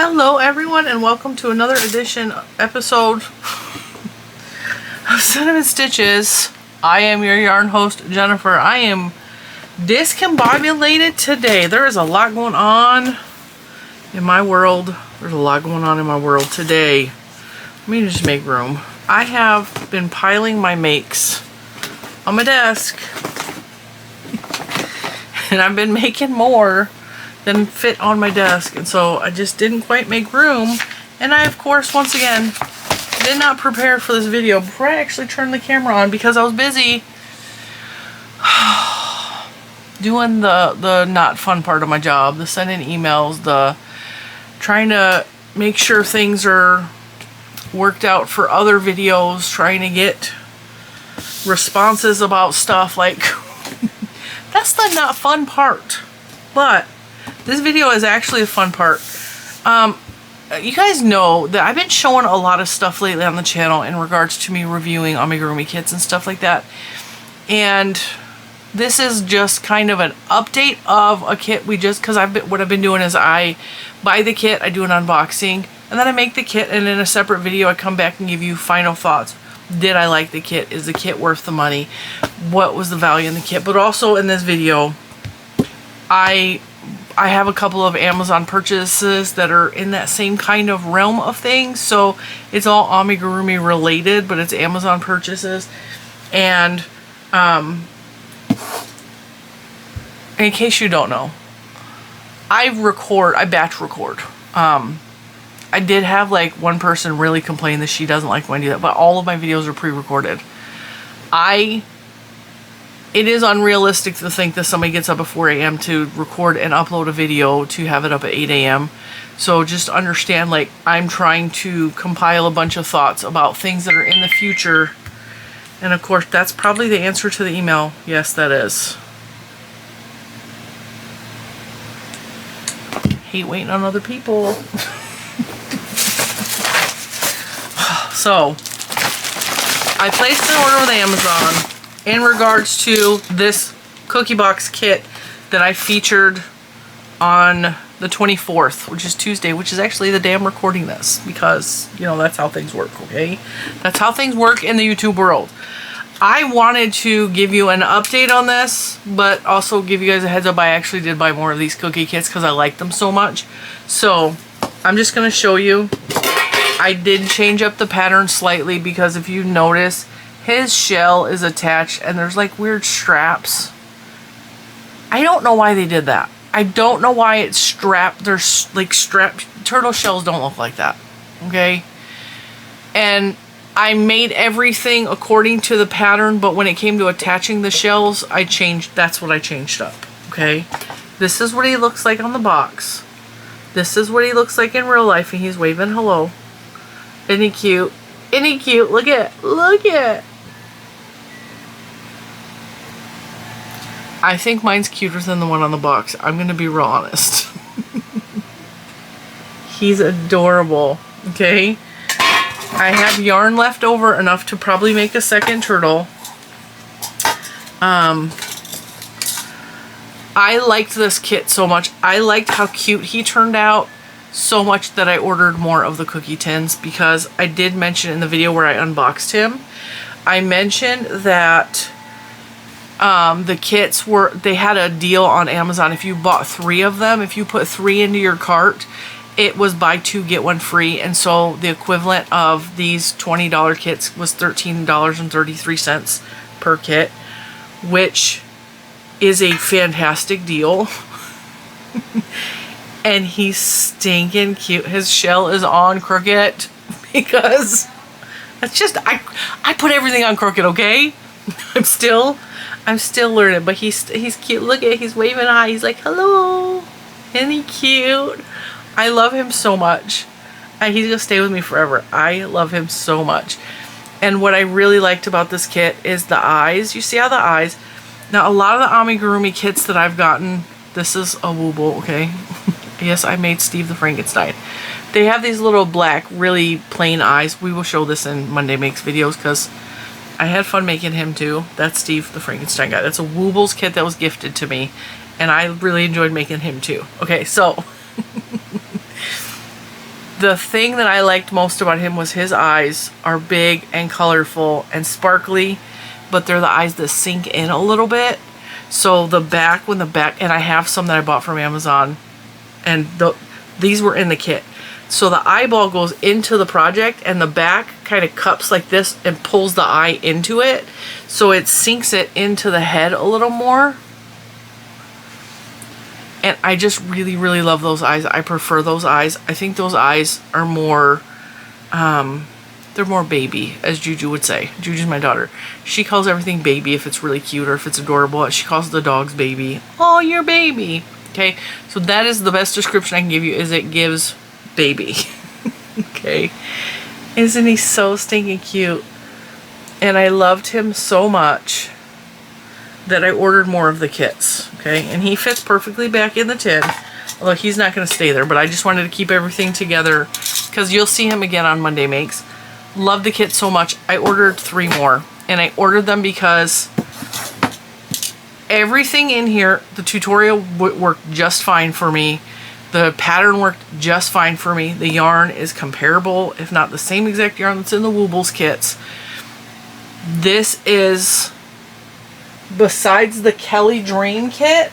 Hello everyone and welcome to another episode of Cinnamon Stitches. I am your yarn host, Jennifer. I am discombobulated today. There is a lot going on in my world. There's a lot going on in my world today. Let me just make room. I have been piling my makes on my desk and I've been making more than fit on my desk, and so I just didn't quite make room. And I, of course, once again, did not prepare for this video before I actually turned the camera on because I was busy doing the not fun part of my job, the sending emails, the trying to make sure things are worked out for other videos, trying to get responses about stuff like that's the not fun part. But this video is actually a fun part. You guys know that I've been showing a lot of stuff lately on the channel in regards to me reviewing Grooming Kits and stuff like that. And this is just kind of an update of a kit because what I've been doing is I buy the kit, I do an unboxing, and then I make the kit, and in a separate video I come back and give you final thoughts. Did I like the kit? Is the kit worth the money? What was the value in the kit? But also in this video, I have a couple of Amazon purchases that are in that same kind of realm of things. So it's all amigurumi related, but it's Amazon purchases. And in case you don't know, I batch record. I did have like one person really complain that she doesn't like when I do that, but all of my videos are pre-recorded. It is unrealistic to think that somebody gets up at 4 a.m. to record and upload a video to have it up at 8 a.m. So just understand, like, I'm trying to compile a bunch of thoughts about things that are in the future. And of course, that's probably the answer to the email. Yes, that is. Hate waiting on other people. So, I placed an order with Amazon in regards to this cookie box kit that I featured on the 24th, which is Tuesday, which is actually the day I'm recording this, because, you know, that's how things work, okay? That's how things work in the YouTube world. I wanted to give you an update on this, but also give you guys a heads up. I actually did buy more of these cookie kits because I like them so much. So, I'm just going to show you. I did change up the pattern slightly because if you notice, his shell is attached and there's like weird straps. I don't know why they did that. I don't know why it's strapped. There's like strapped. Turtle shells don't look like that. Okay. And I made everything according to the pattern, but when it came to attaching the shells, that's what I changed up. Okay. This is what he looks like on the box. This is what he looks like in real life, and he's waving hello. Isn't he cute? Isn't he cute? Look at, look at. I think mine's cuter than the one on the box. I'm going to be real honest. He's adorable. Okay. I have yarn left over enough to probably make a second turtle. I liked this kit so much. I liked how cute he turned out so much that I ordered more of the cookie tins, because I did mention in the video where I unboxed him, I mentioned that the kits they had a deal on Amazon. If you bought 3 of them, if you put 3 into your cart, it was buy 2 get 1 free. And so the equivalent of these $20 kits was $13.33 per kit, which is a fantastic deal. And he's stinking cute. His shell is on crooked because that's just, I put everything on crooked, okay? I'm still learning, but he's cute. Look at, he's waving hi. He's like, hello. Isn't he cute? I love him so much. And he's gonna stay with me forever. I love him so much. And what I really liked about this kit is the eyes. You see how the eyes, now a lot of the amigurumi kits that I've gotten, this is a Wooble, okay? Yes, I made Steve the Frankenstein. They have these little black, really plain eyes. We will show this in Monday Makes videos because I had fun making him too. That's Steve the Frankenstein guy. That's a Woobles kit that was gifted to me, and I really enjoyed making him too. Okay, so The thing that I liked most about him was his eyes are big and colorful and sparkly, but they're the eyes that sink in a little bit. So the back, and I have some that I bought from Amazon, and these were in the kit. So the eyeball goes into the project, and the back kind of cups like this and pulls the eye into it. So it sinks it into the head a little more. And I just really, really love those eyes. I prefer those eyes. I think those eyes are more, they're more baby, as Juju would say. Juju's my daughter. She calls everything baby if it's really cute or if it's adorable. She calls the dogs baby. Oh, you're baby. Okay, so that is the best description I can give you, is it gives baby. Okay. Isn't he so stinking cute? And I loved him so much that I ordered more of the kits. Okay, and he fits perfectly back in the tin, although he's not going to stay there, but I just wanted to keep everything together because you'll see him again on Monday Makes. Love the kit so much. I ordered 3 more, and I ordered them because everything in here, the tutorial worked just fine for me. The pattern worked just fine for me. The yarn is comparable, if not the same exact yarn that's in the Woobles kits. This is, besides the Kelly Dream kit,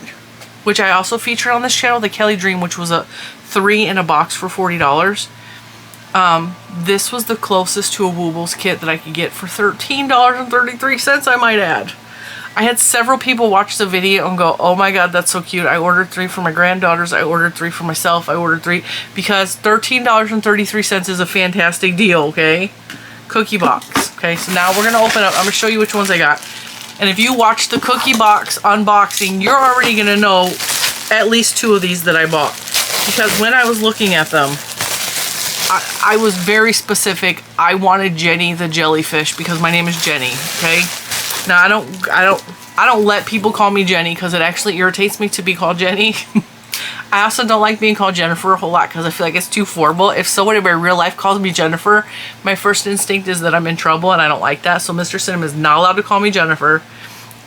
which I also featured on this channel, the Kelly Dream, which was a 3 in a box for $40. This was the closest to a Woobles kit that I could get for $13.33, I might add. I had several people watch the video and go, oh my god, that's so cute. I ordered 3 for my granddaughters. I ordered 3 for myself. I ordered 3 because $13.33 is a fantastic deal, okay? Cookie box. Okay, so now we're going to open up. I'm going to show you which ones I got. And if you watch the cookie box unboxing, you're already going to know at least 2 of these that I bought. Because when I was looking at them, I was very specific. I wanted Jenny the jellyfish because my name is Jenny, okay? Now I don't let people call me Jenny because it actually irritates me to be called Jenny. I also don't like being called Jennifer a whole lot because I feel like it's too formal. If someone in my real life calls me Jennifer, my first instinct is that I'm in trouble, and I don't like that. So Mr. Cinnamon is not allowed to call me Jennifer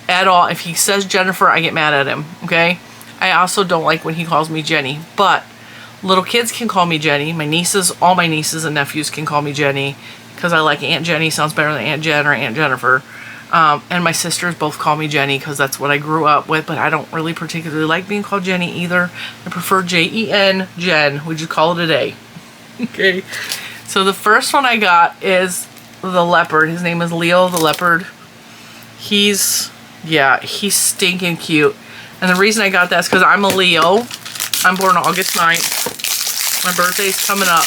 at all. If he says Jennifer, I get mad at him, okay? I also don't like when he calls me Jenny, but little kids can call me Jenny. My nieces, all my nieces and nephews can call me Jenny because I like Aunt Jenny. Sounds better than Aunt Jen or Aunt Jennifer. And my sisters both call me Jenny because that's what I grew up with, but I don't really particularly like being called Jenny either. I prefer Jen, Jen. We just call it a day. Okay. So the first one I got is the leopard. His name is Leo the leopard. He's stinking cute. And the reason I got that is because I'm a Leo. I'm born August 9th. My birthday's coming up.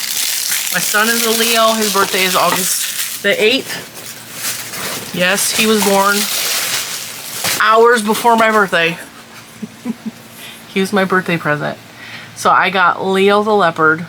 My son is a Leo. His birthday is August the 8th. Yes, he was born hours before my birthday. He was my birthday present. So I got Leo the leopard,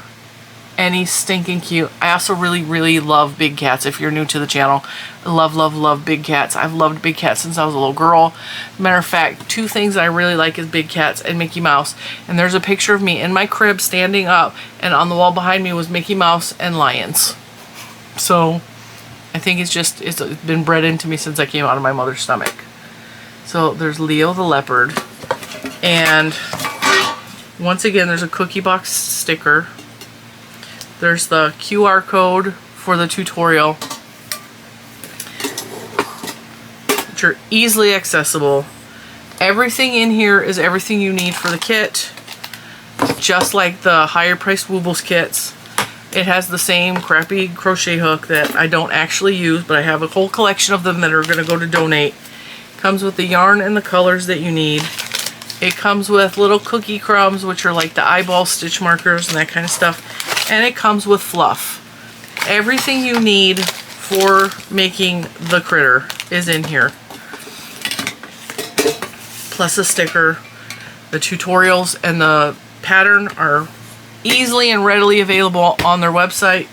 and he's stinking cute. I also really, really love big cats. If you're new to the channel, I love, love, love big cats. I've loved big cats since I was a little girl. Matter of fact, 2 things that I really like is big cats and Mickey Mouse. And there's a picture of me in my crib standing up, and on the wall behind me was Mickey Mouse and lions. So I think it's been bred into me since I came out of my mother's stomach. So there's Leo the leopard. And once again, there's a cookie box sticker. There's the QR code for the tutorial, which are easily accessible. Everything in here is everything you need for the kit, just like the higher priced Woobles kits. It has the same crappy crochet hook that I don't actually use, but I have a whole collection of them that are going to go to donate. Comes with the yarn and the colors that you need. It comes with little cookie crumbs, which are like the eyeball stitch markers and that kind of stuff. And it comes with fluff. Everything you need for making the critter is in here. Plus a sticker. The tutorials and the pattern are easily and readily available on their website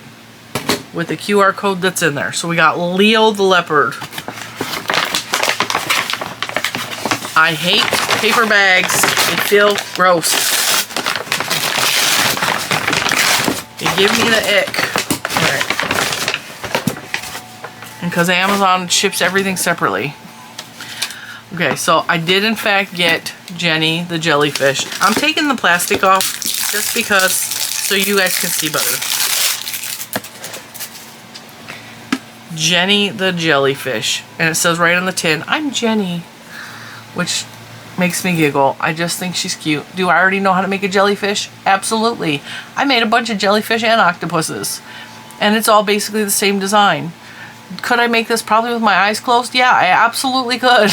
with the QR code that's in there. So we got Leo the leopard. I hate paper bags. They feel gross. They give me the ick. Alright. And because Amazon ships everything separately. Okay, so I did in fact get Jenny the jellyfish. I'm taking the plastic off just because, so you guys can see better. Jenny the jellyfish. And it says right on the tin, I'm Jenny. Which makes me giggle. I just think she's cute. Do I already know how to make a jellyfish? Absolutely. I made a bunch of jellyfish and octopuses. And it's all basically the same design. Could I make this probably with my eyes closed? Yeah, I absolutely could.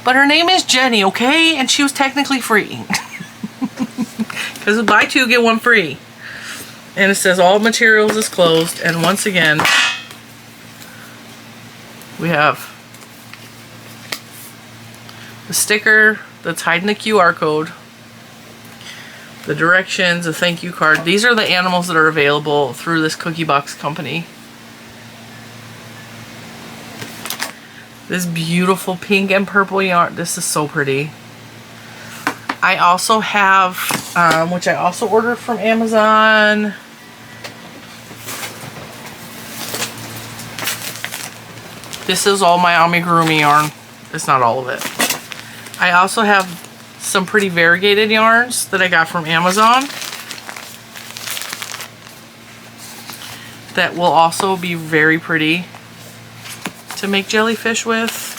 But her name is Jenny, okay? And she was technically free. Because buy two, get one free. And it says all materials is closed. And once again, we have the sticker that's hiding the QR code, the directions, a thank you card. These are the animals that are available through this cookie box company. This beautiful pink and purple yarn. This is so pretty. I also have, which I also ordered from Amazon. This is all my amigurumi yarn. It's not all of it. I also have some pretty variegated yarns that I got from Amazon that will also be very pretty to make jellyfish with.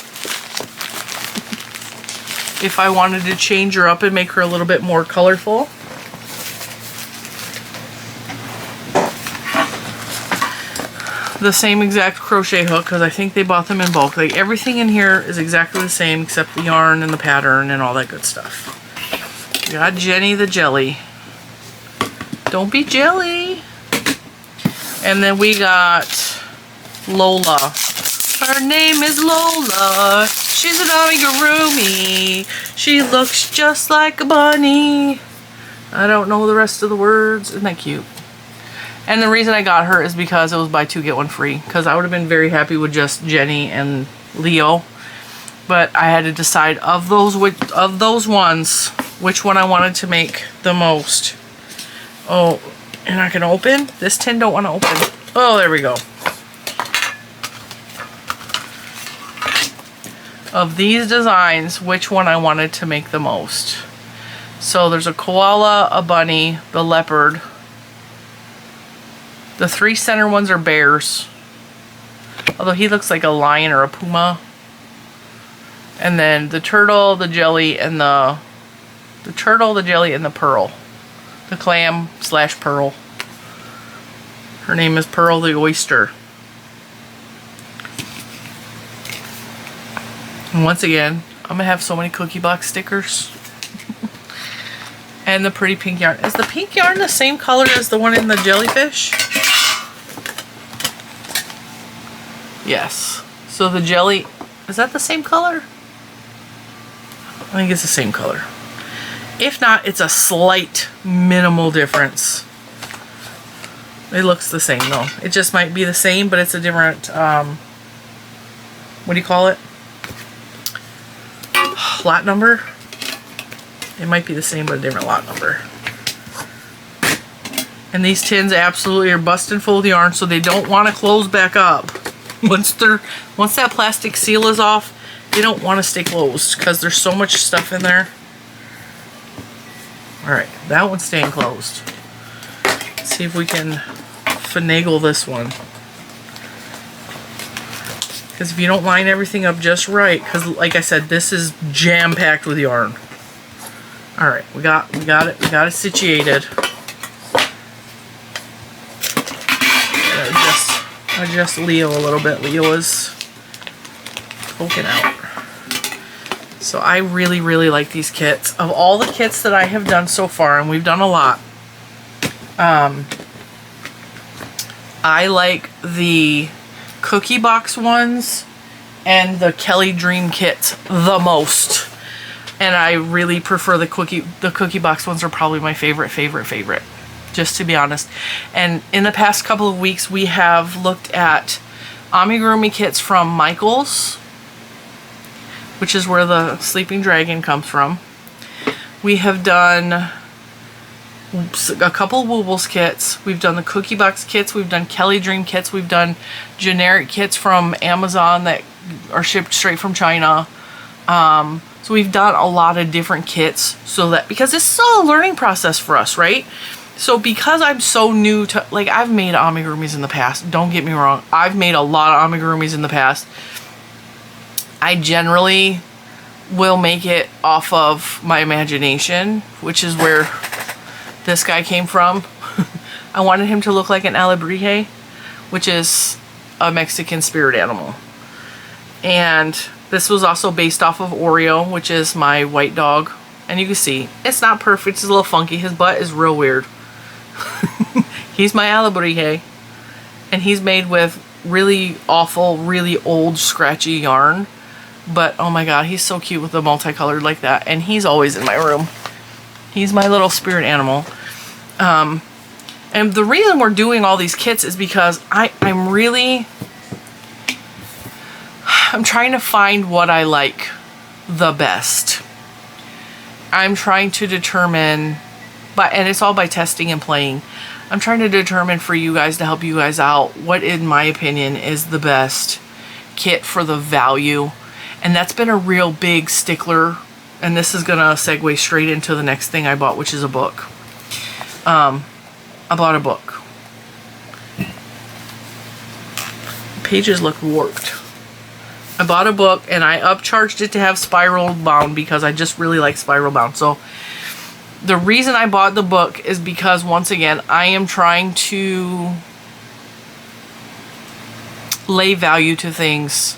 If I wanted to change her up and make her a little bit more colorful. The same exact crochet hook, because I think they bought them in bulk. Like, everything in here is exactly the same except the yarn and the pattern and all that good stuff. We got Jenny the jelly. Don't be jelly. And then we got Lola. Her name is Lola. She's an amigurumi. She looks just like a bunny. I don't know the rest of the words. Isn't that cute? And the reason I got her is because it was buy two, get one free. Because I would have been very happy with just Jenny and Leo. But I had to decide of those ones, which one I wanted to make the most. Oh, you're not going to open? This tin don't want to open. Oh, there we go. Of these designs, which one I wanted to make the most. So there's a koala, a bunny, the leopard. The three center ones are bears. Although he looks like a lion or a puma. And then the turtle, the jelly, and the turtle, the jelly, and the pearl. The clam / pearl. Her name is Pearl the oyster. And once again, I'm going to have so many cookie box stickers. And the pretty pink yarn. Is the pink yarn the same color as the one in the jellyfish? Yes. So the jelly, is that the same color? I think it's the same color. If not, it's a slight minimal difference. It looks the same though. It just might be the same, but it's a different, what do you call it? Lot number? It might be the same, but a different lot number. And these tins absolutely are busting full of yarn, so they don't want to close back up. Once that plastic seal is off, they don't want to stay closed because there's so much stuff in there. Alright, that one's staying closed. Let's see if we can finagle this one. Because if you don't line everything up just right, because like I said, this is jam-packed with yarn. Alright, we got it situated. Adjust Leo a little bit. Leo is poking out. So I really, really like these kits. Of all the kits that I have done so far, and we've done a lot, I like the cookie box ones and the Kelly Dream kits the most. And I really prefer the cookie box ones are probably my favorite. Just to be honest. And in the past couple of weeks, we have looked at amigurumi kits from Michaels, which is where the sleeping dragon comes from. We have done a couple Woobles kits. We've done the cookie box kits. We've done Kelly Dream kits. We've done generic kits from Amazon that are shipped straight from China. So we've done a lot of different kits so that, because it's still a learning process for us, right? So because I'm so new to, like, I've made amigurumis in the past. Don't get me wrong. I've made a lot of amigurumis in the past. I generally will make it off of my imagination, which is where this guy came from. I wanted him to look like an alebrije, which is a Mexican spirit animal. And this was also based off of Oreo, which is my white dog. And you can see, it's not perfect, it's a little funky. His butt is real weird. He's my alebrije. And he's made with really awful, really old, scratchy yarn. But, oh my god, he's so cute with the multicolored like that. And he's always in my room. He's my little spirit animal. And the reason we're doing all these kits is because I'm trying to find what I like the best. I'm trying to determine, and it's all by testing and playing. I'm trying to determine for you guys, to help you guys out, what in my opinion is the best kit for the value. And that's been a real big stickler. And this is going to segue straight into the next thing I bought, which is a book. I bought a book. Pages look warped. I bought a book and I upcharged it to have spiral bound because I just really like spiral bound. So the reason I bought the book is because, once again, I am trying to lay value to things.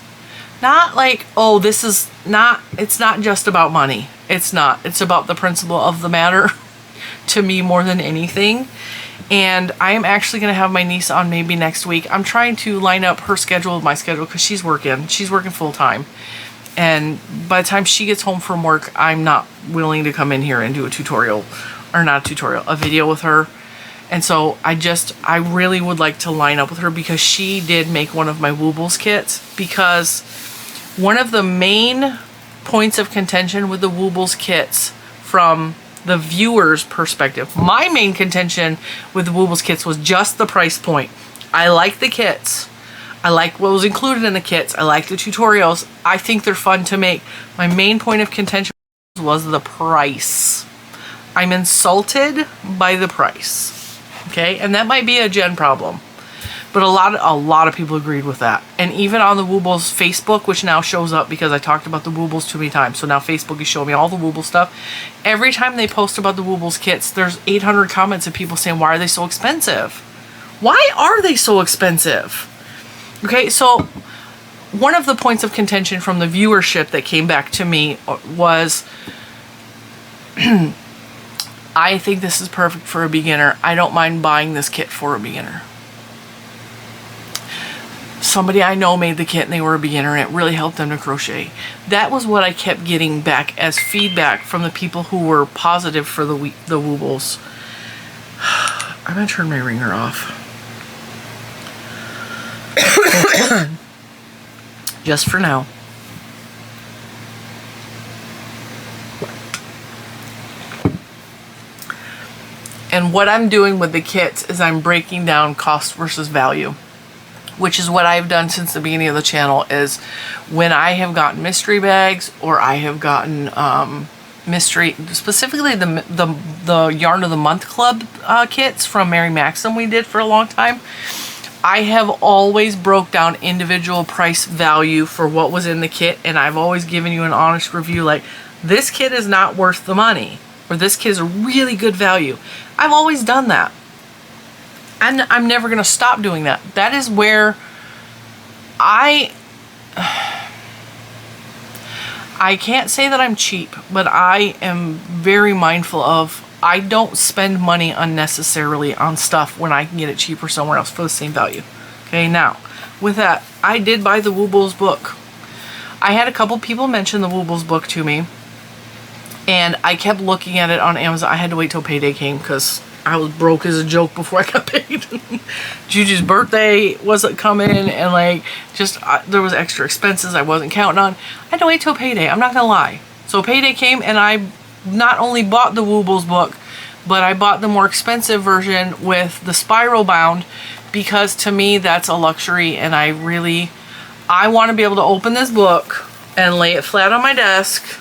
Not like, oh, this is not, it's not just about money. It's not. It's about the principle of the matter to me more than anything. And I am actually going to have my niece on maybe next week. I'm trying to line up her schedule with my schedule because she's working. She's working full time. And by the time she gets home from work, I'm not willing to come in here and do a tutorial, or not a tutorial, a video with her. And so I really would like to line up with her because she did make one of my Woobles kits. Because one of the main points of contention with the Woobles kits from the viewer's perspective, my main contention with the Woobles kits was just the price point. I like the kits. I like what was included in the kits. I like the tutorials. I think they're fun to make. My main point of contention was the price. I'm insulted by the price. Okay, and that might be a Jen problem, but a lot of people agreed with that. And even on the Woobles Facebook, which now shows up because I talked about the Woobles too many times, so now Facebook is showing me all the Woobles stuff. Every time they post about the Woobles kits, there's 800 comments of people saying, why are they so expensive? Why are they so expensive? Okay, so one of the points of contention from the viewership that came back to me was, I think this is perfect for a beginner. I don't mind buying this kit for a beginner. Somebody I know made the kit and they were a beginner and it really helped them to crochet. That was what I kept getting back as feedback from the people who were positive for the Woobles. I'm going to turn my ringer off. Just for now. And what I'm doing with the kits is I'm breaking down cost versus value, which is what I've done since the beginning of the channel. Is when I have gotten mystery bags, or I have gotten specifically the Yarn of the Month Club kits from Mary Maxim we did for a long time, I have always broke down individual price value for what was in the kit, and I've always given you an honest review, like, this kit is not worth the money, or this kit is a really good value. I've always done that. And I'm never going to stop doing that. That is where I can't say that I'm cheap, but I am very mindful of, I don't spend money unnecessarily on stuff when I can get it cheaper somewhere else for the same value. Okay, now, with that, I did buy the Woobles book. I had a couple people mention the Woobles book to me, and I kept looking at it on Amazon. I had to wait till payday came because I was broke as a joke before I got paid. Juju's birthday wasn't coming, and like, just there was extra expenses I wasn't counting on. I had to wait till payday, I'm not gonna lie. So payday came, and I not only bought the Woobles book, but I bought the more expensive version with the spiral bound, because to me that's a luxury, and I want to be able to open this book and lay it flat on my desk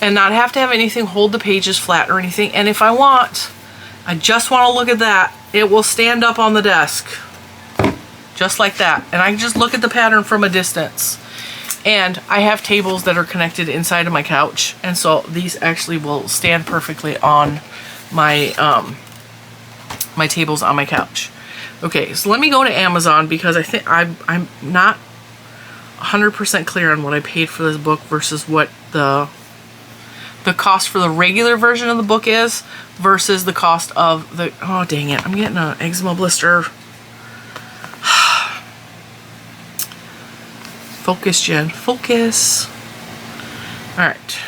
and not have to have anything hold the pages flat or anything. And if I want, I just want to look at that. It will stand up on the desk. Just like that. And I can just look at the pattern from a distance. And I have tables that are connected inside of my couch. And so these actually will stand perfectly on my my tables on my couch. Okay, so let me go to Amazon because I think I'm not 100% clear on what I paid for this book versus what the cost for the regular version of the book is versus the cost of the, oh dang it, I'm getting an eczema blister. Focus, Jen, focus. All right.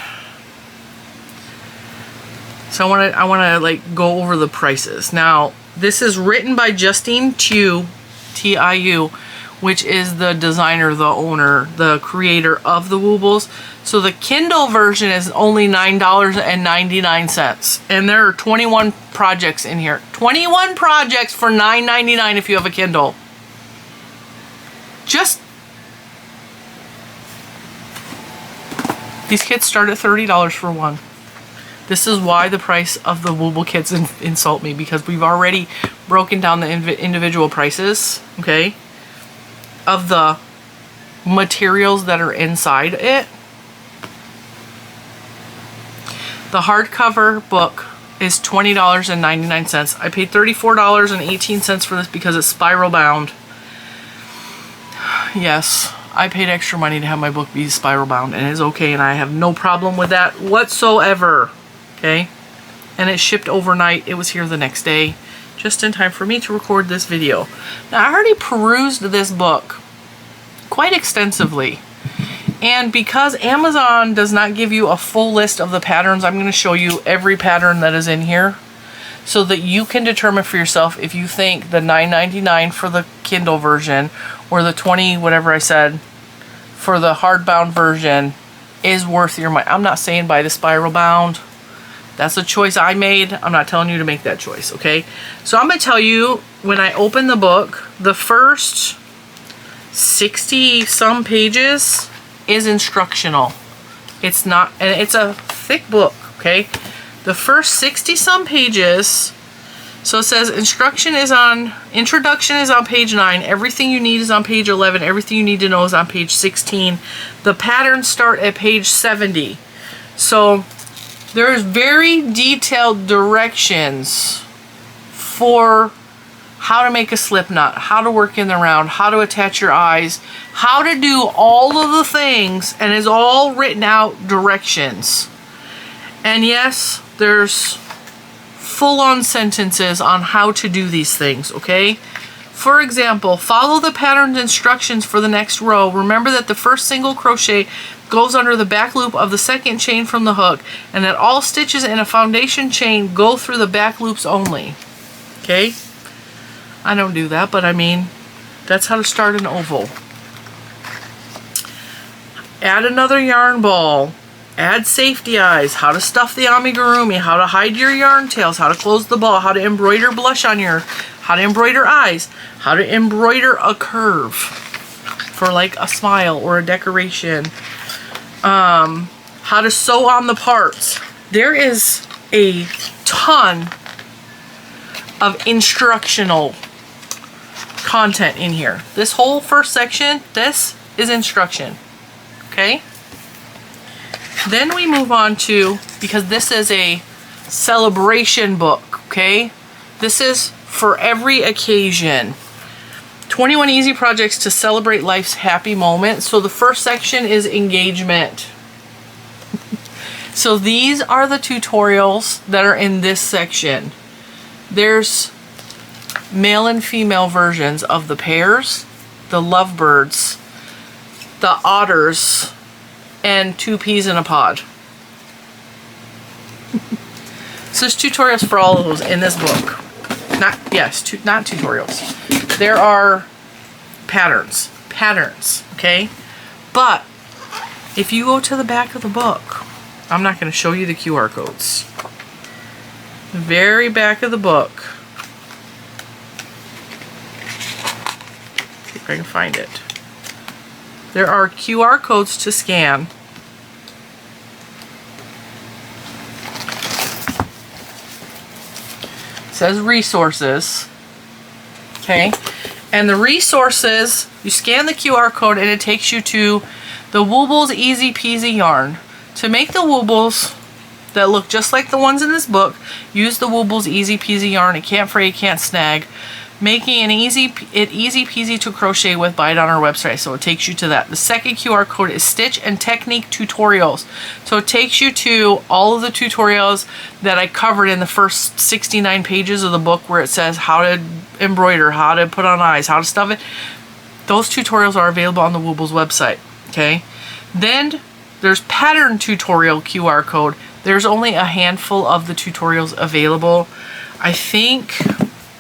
So I want to like go over the prices. Now, this is written by Justine Tiu, T-I-U, which is the designer, the owner, the creator of the Woobles. So the Kindle version is only $9.99. And there are 21 projects in here. 21 projects for $9.99 if you have a Kindle. Just... These kits start at $30 for one. This is why the price of the Wooble kits insult me, because we've already broken down the individual prices, okay, of the materials that are inside it. The hardcover book is $20.99. I paid $34.18 for this because it's spiral bound. Yes, I paid extra money to have my book be spiral bound, and it's okay, and I have no problem with that whatsoever. Okay, and it shipped overnight. It was here the next day, just in time for me to record this video. Now, I already perused this book quite extensively, and because Amazon does not give you a full list of the patterns, I'm going to show you every pattern that is in here so that you can determine for yourself if you think the $9.99 for the Kindle version or the 20 whatever I said for the hardbound version is worth your money. I'm not saying buy the spiral bound. That's a choice I made. I'm not telling you to make that choice, okay? So I'm going to tell you, when I open the book, the first 60-some pages is instructional. It's not, and it's a thick book, okay? The first 60-some pages, so it says introduction is on page 9, everything you need is on page 11, everything you need to know is on page 16. The patterns start at page 70. So there's very detailed directions for how to make a slip knot, how to work in the round, how to attach your eyes, how to do all of the things, and it's all written out directions. And yes, there's full-on sentences on how to do these things, okay? For example, follow the patterned instructions for the next row. Remember that the first single crochet goes under the back loop of the second chain from the hook, and that all stitches in a foundation chain go through the back loops only. Okay? I don't do that, but I mean, that's how to start an oval. Add another yarn ball. Add safety eyes. How to stuff the amigurumi. How to hide your yarn tails. How to close the ball. How to embroider blush on your... How to embroider eyes. How to embroider a curve for like a smile or a decoration. How to sew on the parts. There is a ton of instructional content in here. This whole first section, this is instruction. Okay? Then we move on to, because this is a celebration book, okay? This is for every occasion. 21 easy projects to celebrate life's happy moments. So the first section is engagement. So these are the tutorials that are in this section. There's male and female versions of the pears, the lovebirds, the otters, and 2 peas in a pod. So there's tutorials for all of those in this book. Not tutorials. There are patterns, okay? But if you go to the back of the book, I'm not going to show you the QR codes. The very back of the book. See if I can find it. There are QR codes to scan. It says resources. Okay. And the resources, you scan the QR code and it takes you to the Woobles Easy Peasy yarn. To make the Woobles that look just like the ones in this book, use the Woobles Easy Peasy yarn. It can't fray, it can't snag. Making it easy peasy to crochet with, buy it on our website. So it takes you to that. The second QR code is Stitch and Technique Tutorials. So it takes you to all of the tutorials that I covered in the first 69 pages of the book, where it says how to embroider, how to put on eyes, how to stuff it. Those tutorials are available on the Woobles website. Okay. Then there's pattern tutorial QR code. There's only a handful of the tutorials available. I think,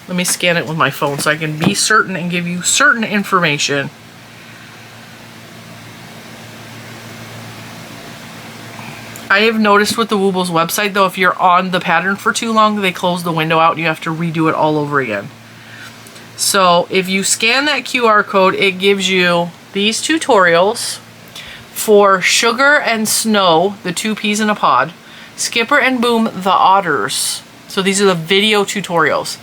let me scan it with my phone so I can be certain and give you certain information. I have noticed with the Woobles website though, if you're on the pattern for too long, they close the window out and you have to redo it all over again. So if you scan that QR code, it gives you these tutorials for Sugar and Snow, the 2 peas in a pod, Skipper and Boom, the otters. So these are the video tutorials.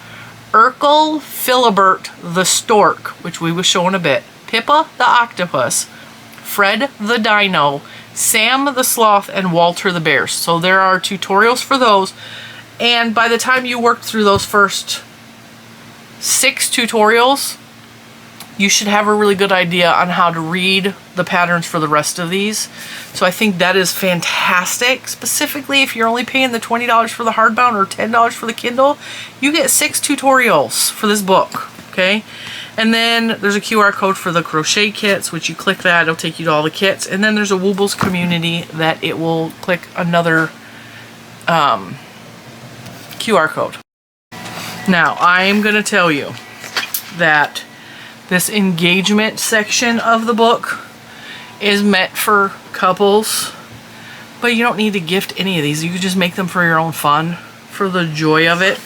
Urkel, Philibert, the stork, which we will show in a bit, Pippa, the octopus, Fred, the dino, Sam, the sloth, and Walter, the bear. So there are tutorials for those. And by the time you work through those first 6 tutorials, you should have a really good idea on how to read the patterns for the rest of these. So I think that is fantastic. Specifically, if you're only paying the $20 for the hardbound or $10 for the Kindle, you get 6 tutorials for this book, okay? And then there's a QR code for the crochet kits, which you click that, it'll take you to all the kits. And then there's a Woobles community that it will click another QR code. Now, I am going to tell you that this engagement section of the book is meant for couples, but you don't need to gift any of these. You can just make them for your own fun, for the joy of it.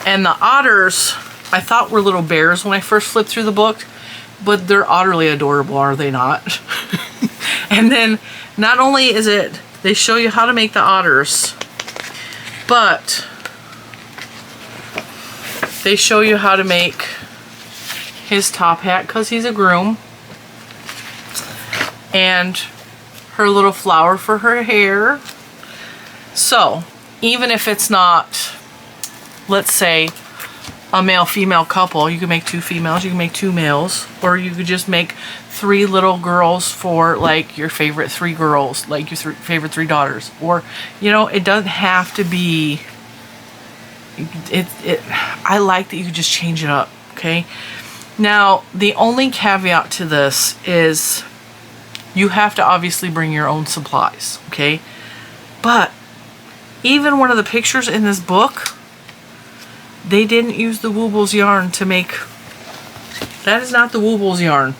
And the otters, I thought were little bears when I first flipped through the book, but they're utterly adorable, are they not? And then not only is it, they show you how to make the otters, but they show you how to make his top hat because he's a groom, and her little flower for her hair. So even if it's not, let's say, a male-female couple, you can make 2 females, you can make 2 males, or you could just make 3 little girls for like your favorite 3 girls, like your favorite 3 daughters. Or, you know, it doesn't have to be, I like that you could just change it up, okay? Now, the only caveat to this is you have to obviously bring your own supplies, okay? But even one of the pictures in this book, they didn't use the Woobles yarn to make. That is not the Woobles yarn.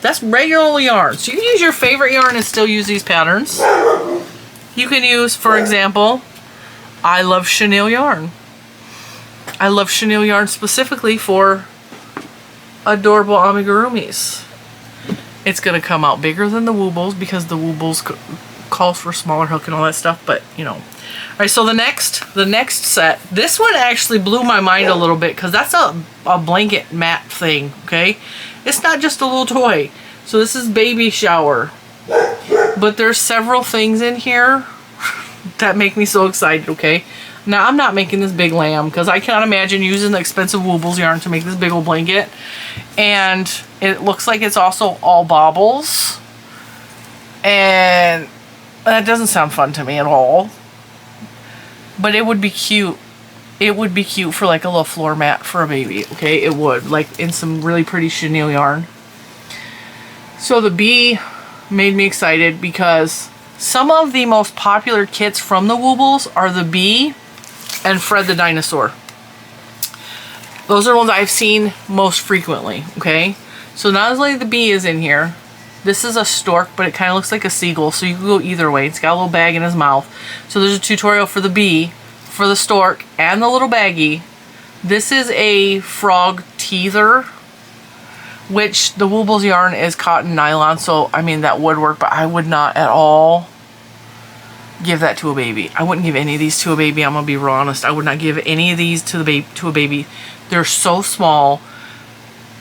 That's regular yarn. So you can use your favorite yarn and still use these patterns. You can use, for example, I love chenille yarn. I love chenille yarn specifically for adorable amigurumis. It's going to come out bigger than the Woobles because the Woobles calls for a smaller hook and all that stuff, but you know. Alright, so the next set, this one actually blew my mind a little bit because that's a blanket mat thing, okay? It's not just a little toy. So this is baby shower. But there's several things in here that make me so excited, okay? Now, I'm not making this big lamb because I cannot imagine using the expensive Woobles yarn to make this big old blanket. And it looks like it's also all baubles. And that doesn't sound fun to me at all. But it would be cute. It would be cute for like a little floor mat for a baby, okay? It would, like in some really pretty chenille yarn. So the bee made me excited because some of the most popular kits from the Woobles are the bee and Fred the dinosaur. Those are the ones I've seen most frequently, okay? So not only the bee is in here, this is a stork, but it kind of looks like a seagull, so you can go either way. It's got a little bag in his mouth. So there's a tutorial for the bee, for the stork, and the little baggie. This is a frog teether, which the Woobles yarn is cotton nylon, so I mean that would work, but I would not at all give that to a baby. I wouldn't give any of these to a baby. I'm gonna be real honest. I would not give any of these to a baby. They're so small.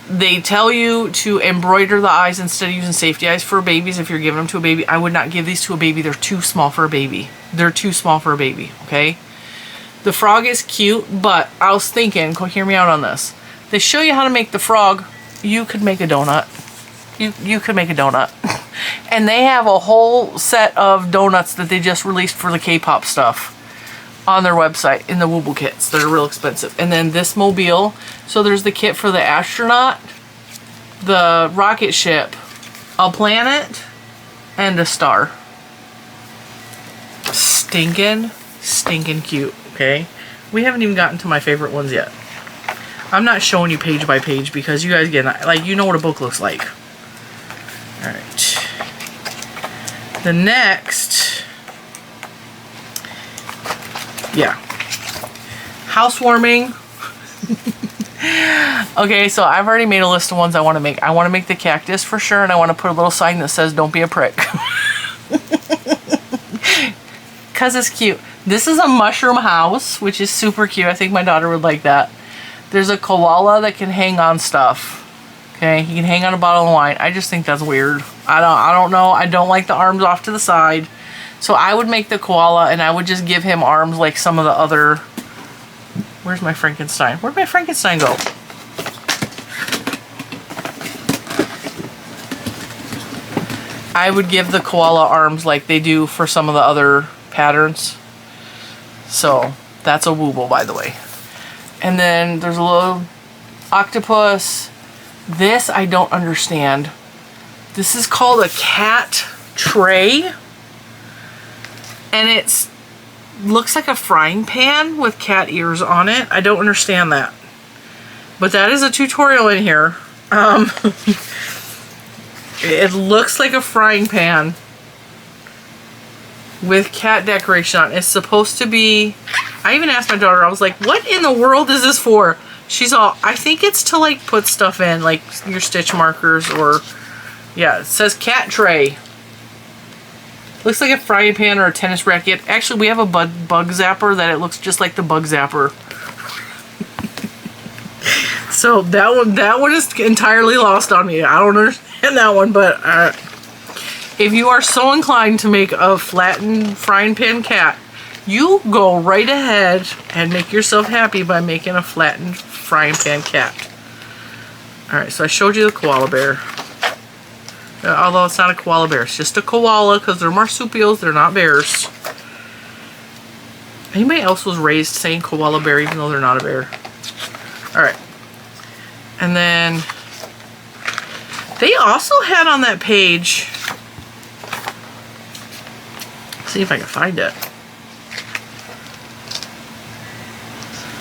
They tell you to embroider the eyes instead of using safety eyes for babies if you're giving them to a baby. I would not give these to a baby. They're too small for a baby. They're too small for a baby, okay? The frog is cute, but I was thinking, hear me out on this. They show you how to make the frog. You could make a donut. You could make a donut. And they have a whole set of donuts that they just released for the K-pop stuff on their website in the Woobles kits. They're real expensive. And then this mobile. So there's the kit for the astronaut, the rocket ship, a planet, and a star. Stinking cute, okay? We haven't even gotten to my favorite ones yet. I'm not showing you page by page because you guys get, like, you know what a book looks like. Alright. The next, yeah, housewarming. Okay, so I've already made a list of ones I want to make. I want to make the cactus for sure, and I want to put a little sign that says "Don't be a prick," because it's cute. This is a mushroom house, which is super cute. I think my daughter would like that. There's a koala that can hang on stuff. Okay, he can hang on a bottle of wine. I just think that's weird. I don't know. I don't like the arms off to the side. So I would make the koala and I would just give him arms like some of the other... Where's my Frankenstein? Where'd my Frankenstein go? I would give the koala arms like they do for some of the other patterns. So that's a Wooble, by the way. And then there's a little octopus. This I don't understand. This is called a cat tray. And it looks like a frying pan with cat ears on it. I don't understand that. But that is a tutorial in here. It looks like a frying pan with cat decoration on it. It's supposed to be... I even asked my daughter, I was like, what in the world is this for? She's all, I think it's to like put stuff in, like your stitch markers or... Yeah, it says cat tray. Looks like a frying pan or a tennis racket. Actually, we have a bug zapper that it looks just like the bug zapper. So that one is entirely lost on me. I don't understand that one, but if you are so inclined to make a flattened frying pan cat, you go right ahead and make yourself happy by making a flattened frying pan cat. Alright, so I showed you the koala bear. Although it's not a koala bear, it's just a koala because they're marsupials, they're not bears. Anybody else was raised saying koala bear even though they're not a bear? Alright. And then they also had on that page, let's see if I can find it,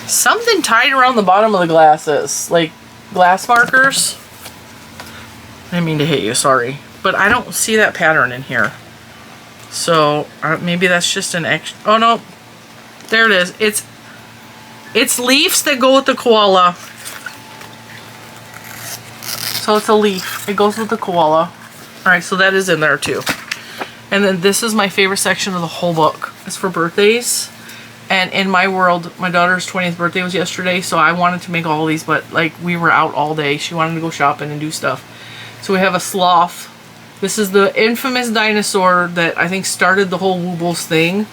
something tied around the bottom of the glasses, like glass markers. I didn't mean to hit you, sorry. But I don't see that pattern in here. So maybe that's just an extra. Oh no, there it is. It's leaves that go with the koala. So it's a leaf. It goes with the koala. Alright, so that is in there too. And then this is my favorite section of the whole book. It's for birthdays. And in my world, my daughter's 20th birthday was yesterday, so I wanted to make all these, but like we were out all day. She wanted to go shopping and do stuff. So we have a sloth. This is the infamous dinosaur that I think started the whole Woobles thing.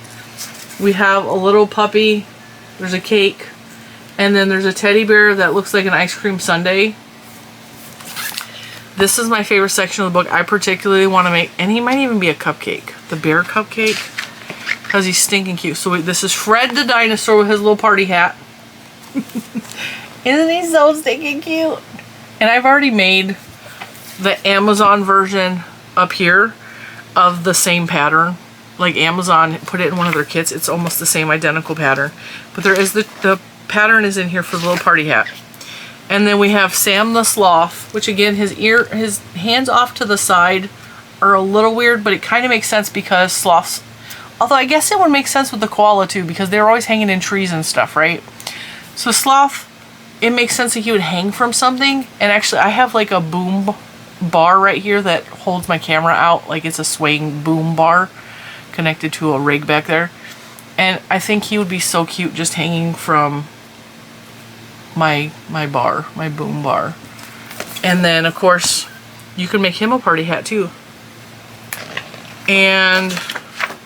We have a little puppy. There's a cake. And then there's a teddy bear that looks like an ice cream sundae. This is my favorite section of the book. I particularly want to make, and he might even be a cupcake. The bear cupcake. Because he's stinking cute. So this is Fred the dinosaur with his little party hat. Isn't he so stinking cute? And I've already made the Amazon version up here of the same pattern. Like Amazon put it in one of their kits. It's almost the same identical pattern. But there is the pattern is in here for the little party hat. And then we have Sam the sloth, which again his hands off to the side are a little weird, but it kind of makes sense because sloths, although I guess it would make sense with the koala too because they're always hanging in trees and stuff, right? So sloth, it makes sense that he would hang from something. And actually I have like a boom bar right here that holds my camera out, like it's a swaying boom bar connected to a rig back there. And I think he would be so cute just hanging from my bar, my boom bar. And then, of course, you can make him a party hat too. And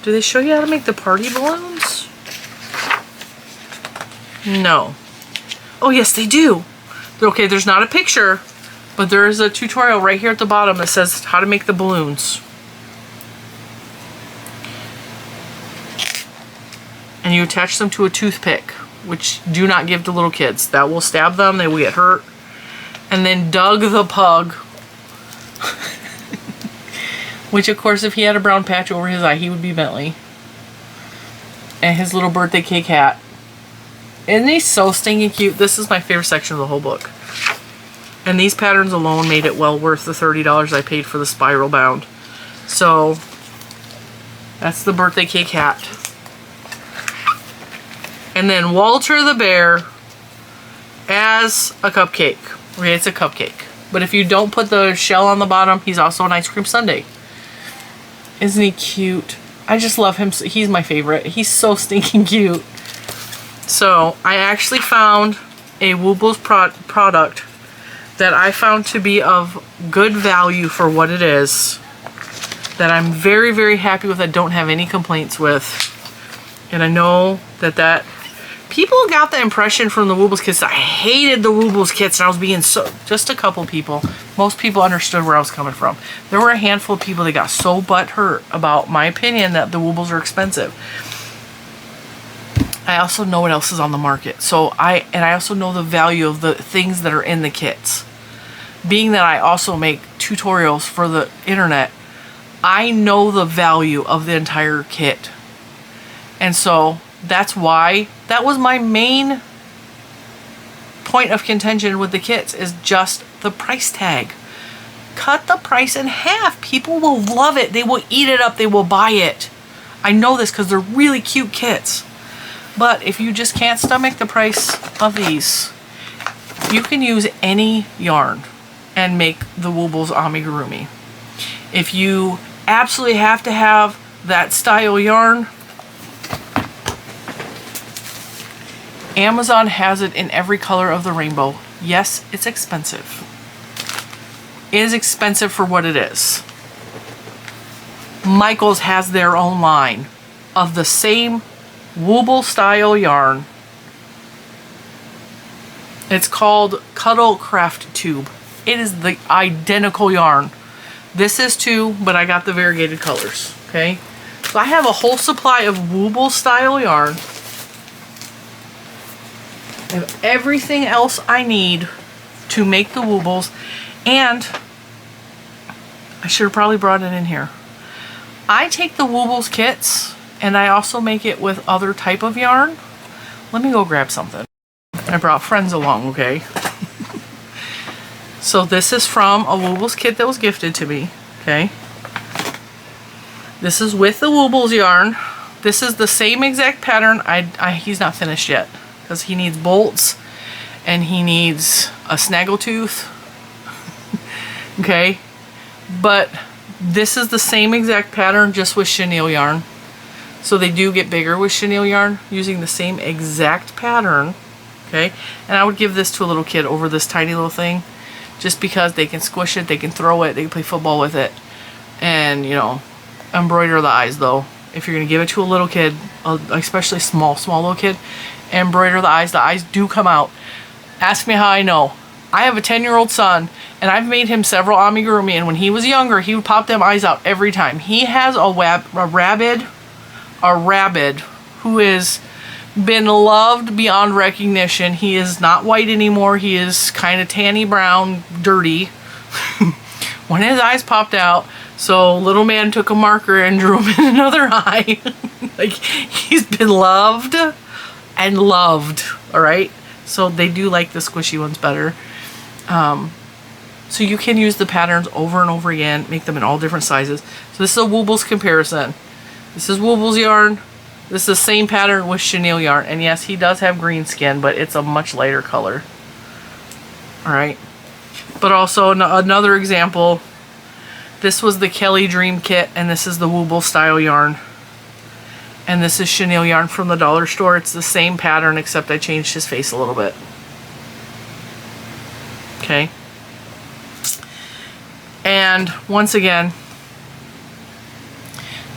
do they show you how to make the party balloons? No. Oh, yes, they do. Okay, there's not a picture, but there is a tutorial right here at the bottom that says how to make the balloons. And you attach them to a toothpick, which do not give to little kids. That will stab them, they will get hurt. And then Doug the pug, which of course if he had a brown patch over his eye, he would be Bentley. And his little birthday cake hat. Isn't he so stinking cute? This is my favorite section of the whole book. And these patterns alone made it well worth the $30 I paid for the spiral bound. So that's the birthday cake hat. And then Walter the bear as a cupcake. Okay, it's a cupcake. But if you don't put the shell on the bottom, he's also an ice cream sundae. Isn't he cute? I just love him. He's my favorite. He's so stinking cute. So I actually found a Woobles product that I found to be of good value for what it is, that I'm very, very happy with, I don't have any complaints with. And I know that people got the impression from the Woobles kits that I hated the Woobles kits, and I was being so, just a couple people. Most people understood where I was coming from. There were a handful of people that got so butthurt about my opinion that the Woobles are expensive. I also know what else is on the market. So I also know the value of the things that are in the kits. Being that I also make tutorials for the internet, I know the value of the entire kit. And so that's why, that was my main point of contention with the kits, is just the price tag. Cut the price in half. People will love it. They will eat it up. They will buy it. I know this because they're really cute kits. But if you just can't stomach the price of these, you can use any yarn and make the Woobles amigurumi. If you absolutely have to have that style yarn, Amazon has it in every color of the rainbow. Yes, it's expensive. It is expensive for what it is. Michaels has their own line of the same Wooble style yarn. It's called Cuddle Craft Tube. It is the identical yarn. This is too, but I got the variegated colors. Okay, so I have a whole supply of Wooble style yarn. I have everything else I need to make the Woobles, and I should have probably brought it in here. I take the Woobles kits and I also make it with other type of yarn. Let me go grab something. I brought friends along, okay? So this is from a Woobles kit that was gifted to me, okay? This is with the Woobles yarn. This is the same exact pattern. He's not finished yet because he needs bolts and he needs a snaggletooth. Okay? But this is the same exact pattern, just with chenille yarn. So they do get bigger with chenille yarn using the same exact pattern. Okay? And I would give this to a little kid over this tiny little thing, just because they can squish it, they can throw it, they can play football with it. And, you know, embroider the eyes though. If you're going to give it to a little kid, especially small little kid, embroider the eyes. The eyes do come out. Ask me how I know. I have a 10-year-old son, and I've made him several amigurumi, and when he was younger, he would pop them eyes out every time. He has a rabbit who has been loved beyond recognition. He is not white anymore. He is kind of tanny brown, dirty. When his eyes popped out, so little man took a marker and drew him in another eye. Like, he's been loved and loved, all right? So they do like the squishy ones better. So you can use the patterns over and over again, make them in all different sizes. So this is a Woobles comparison. This is Woobles yarn. This is the same pattern with chenille yarn. And yes, he does have green skin, but it's a much lighter color. All right. But also another example, this was the Kelly Dream kit, and this is the Woobles style yarn. And this is chenille yarn from the dollar store. It's the same pattern except I changed his face a little bit. Okay. And once again,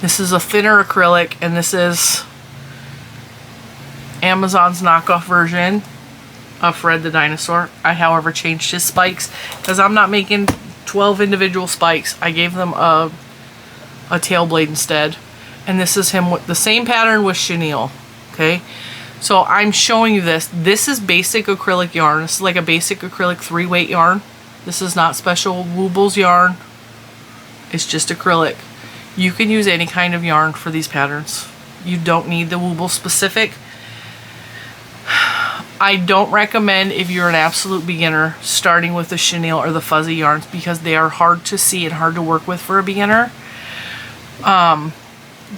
this is a thinner acrylic, and this is Amazon's knockoff version of Fred the Dinosaur. I, however, changed his spikes because I'm not making 12 individual spikes. I gave them a tail blade instead. And this is him with the same pattern with chenille. Okay, so I'm showing you this. This is basic acrylic yarn. This is like a basic acrylic 3-weight yarn. This is not special Woobles yarn. It's just acrylic. You can use any kind of yarn for these patterns. You don't need the Woobles specific. I don't recommend, if you're an absolute beginner, starting with the chenille or the fuzzy yarns because they are hard to see and hard to work with for a beginner.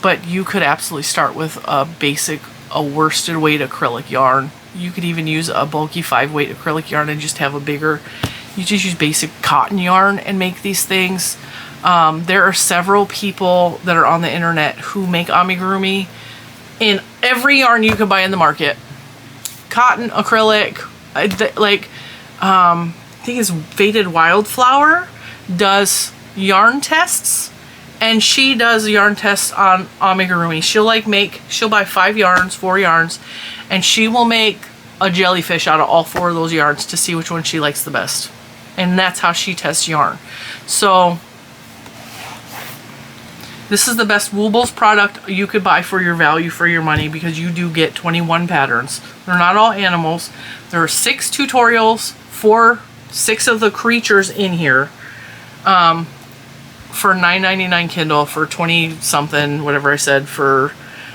But you could absolutely start with a basic, a worsted weight acrylic yarn. You could even use a bulky 5-weight acrylic yarn and just have a bigger, you just use basic cotton yarn and make these things. There are several people that are on the internet who make amigurumi in every yarn you can buy in the market. Cotton, acrylic, I think it's Faded Wildflower does yarn tests, and she does yarn tests on amigurumi. She'll buy 5 yarns, 4 yarns, and she will make a jellyfish out of all 4 of those yarns to see which one she likes the best. And that's how she tests yarn. So this is the best Woobles product you could buy for your value for your money because you do get 21 patterns. They're not all animals. There are 6 tutorials for 6 of the creatures in here for $9.99 Kindle, for 20 something, whatever I said, for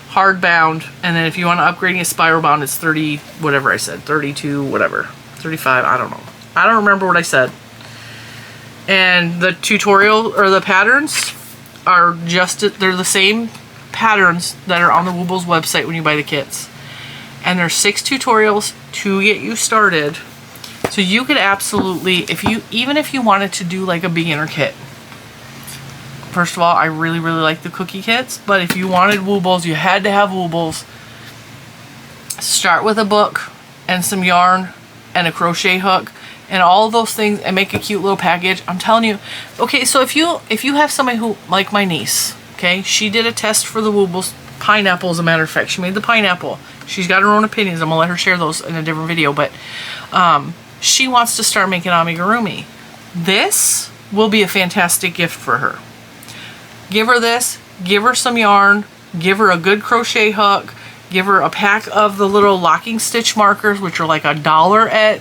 hardbound. And then if you want to upgrade a spiral bound, it's 30, whatever I said, 32, whatever, 35, I don't know. I don't remember what I said. And the tutorial or the patterns are just, they're the same patterns that are on the Woobles website when you buy the kits. And there's 6 tutorials to get you started. So you could absolutely, even if you wanted to do like a beginner kit. First of all, I really, really like the cookie kits, but if you wanted Woobles, you had to have Woobles. Start with a book and some yarn and a crochet hook and all those things and make a cute little package. I'm telling you. Okay, so if you have somebody who, like my niece, okay, she did a test for the Woobles pineapple, as a matter of fact. She made the pineapple. She's got her own opinions. I'm gonna let her share those in a different video, but she wants to start making amigurumi. This will be a fantastic gift for her. Give her this, give her some yarn, give her a good crochet hook, give her a pack of the little locking stitch markers, which are like $1 at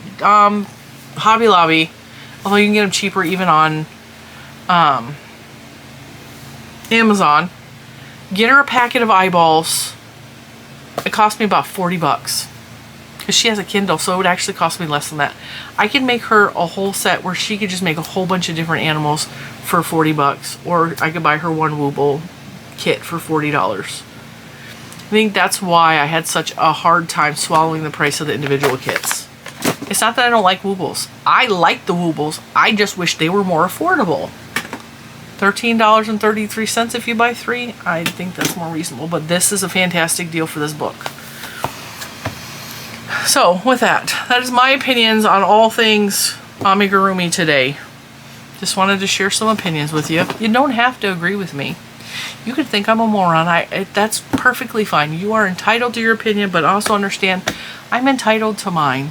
Hobby Lobby, although you can get them cheaper even on Amazon. Get her a packet of eyeballs. It cost me about 40 bucks because she has a Kindle, so it would actually cost me less than that. I can make her a whole set where she could just make a whole bunch of different animals for 40 bucks, or I could buy her one Wooble kit for $40. I think that's why I had such a hard time swallowing the price of the individual kits. It's not that I don't like Woobles. I like the Woobles. I just wish they were more affordable. $13.33 if you buy 3. I think that's more reasonable, but this is a fantastic deal for this book. So with that is my opinions on all things amigurumi today. Just wanted to share some opinions with you. You don't have to agree with me. You could think I'm a moron. That's perfectly fine. You are entitled to your opinion, but also understand I'm entitled to mine.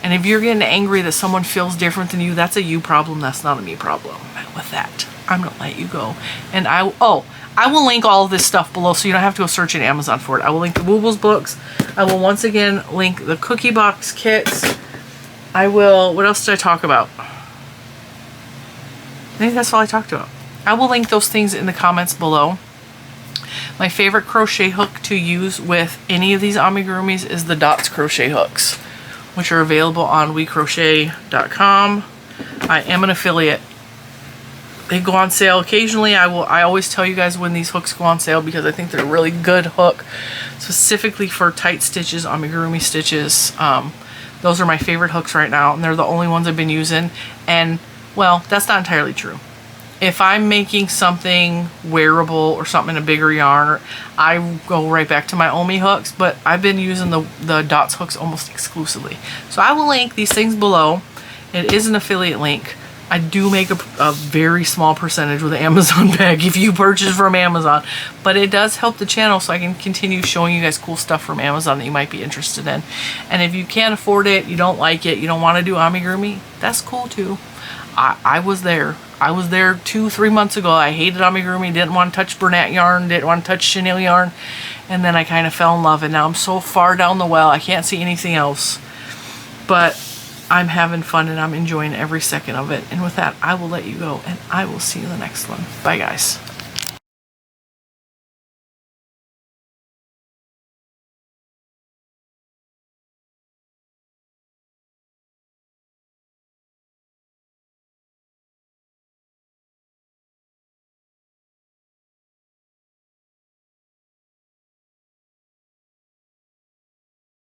And if you're getting angry that someone feels different than you, that's a you problem. That's not a me problem. With that, I'm going to let you go. And I will link all of this stuff below so you don't have to go search in Amazon for it. I will link the Woobles books. I will once again link the cookie box kits. I will, what else did I talk about? I think that's all I talked about. I will link those things in the comments below. My favorite crochet hook to use with any of these amigurumis is the Dots crochet hooks, which are available on WeCrochet.com. I am an affiliate. They go on sale occasionally. I always tell you guys when these hooks go on sale because I think they're a really good hook, specifically for tight stitches, amigurumi stitches. Those are my favorite hooks right now, and they're the only ones I've been using. And well, that's not entirely true. if I'm making something wearable or something in a bigger yarn, I go right back to my Omi hooks, but I've been using the Dots hooks almost exclusively. So I will link these things below. It is an affiliate link. I do make a very small percentage with the Amazon bag if you purchase from Amazon, but it does help the channel so I can continue showing you guys cool stuff from Amazon that you might be interested in. And if you can't afford it, you don't like it, you don't want to do amigurumi, that's cool too. I was there. I was there 2-3 months ago. I hated amigurumi, didn't want to touch Bernat yarn, didn't want to touch chenille yarn, and then I kind of fell in love, and now I'm so far down the well I can't see anything else. But I'm having fun and I'm enjoying every second of it. And with that, I will let you go and I will see you in the next one. Bye guys.